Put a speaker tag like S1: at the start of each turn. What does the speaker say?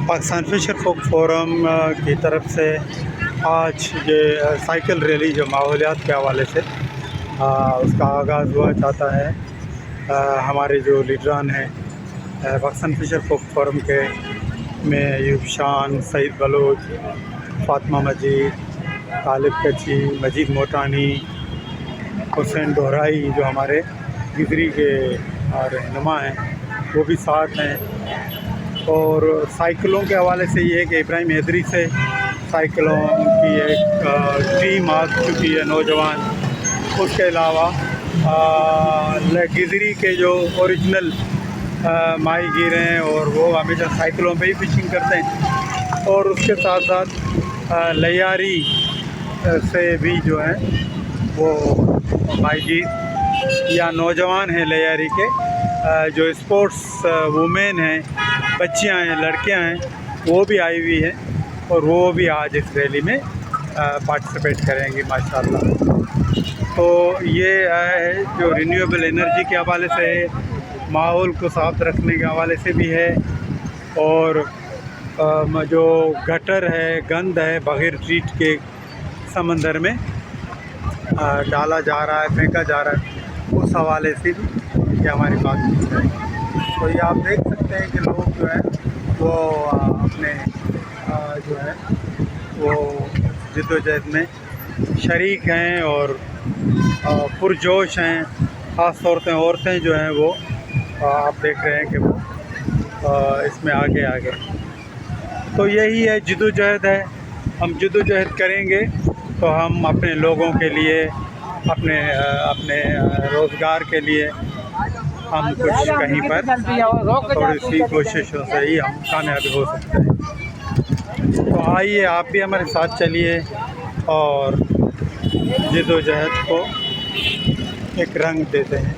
S1: پاکستان فشر folk forum کی طرف سے آج یہ سائیکل ریلی جو ماحولیات کے حوالے سے اس کا آغاز ہوا چاہتا ہے. ہمارے جو لیڈران ہیں پاکستان فشر فوک فورم کے میں ایوب شان، سعید بلوچ، فاطمہ مجید، طالب کچی، مجید موٹانی، حسین دہرائی جو ہمارے گدری کے رہنما ہیں وہ بھی ساتھ ہیں. اور سائیکلوں کے حوالے سے یہ ہے کہ ابراہیم حیدری سے سائیکلوں کی ایک ٹیم آ چکی ہے نوجوان. اس کے علاوہ گدری کے جو اوریجنل ماہی گیر ہیں اور وہ ہمیشہ سائیکلوں پہ ہی فشنگ کرتے ہیں. اور اس کے ساتھ ساتھ لیاری سے بھی جو ہیں وہ ماہی گیر یا نوجوان ہیں لیاری کے جو اسپورٹس وومین ہیں، بچیاں ہیں، لڑکیاں ہیں، وہ بھی آئی ہوئی ہیں اور وہ بھی آج اس ریلی میں پارٹیسپیٹ کریں گی ماشاءاللہ. تو یہ ہے جو رینیویبل انرجی کے حوالے سے ہے، ماحول کو صاف رکھنے کے حوالے سے بھی ہے، اور جو گٹر ہے، گند ہے بغیر ٹریٹ کے سمندر میں ڈالا جا رہا ہے، پھینکا جا رہا ہے، اس حوالے سے بھی یہ ہماری بات ہے. تو یہ آپ دیکھ سکتے ہیں کہ لوگ جو ہیں وہ اپنے جو ہے وہ جد و جہد میں شریک ہیں اور پرجوش ہیں. خاص طور پہ عورتیں جو ہیں وہ آپ دیکھ رہے ہیں کہ وہ اس میں آگے. تو یہی ہے جد و جہد ہے. ہم جد و جہد کریں گے تو ہم اپنے لوگوں کے لیے، اپنے روزگار کے لیے ہم کچھ کہیں پر تھوڑی سی کوششوں سے ہی ہم کامیاب ہو سکتے ہیں. تو آئیے آپ بھی ہمارے ساتھ چلیے اور جد و جہد کو ایک رنگ دیتے ہیں.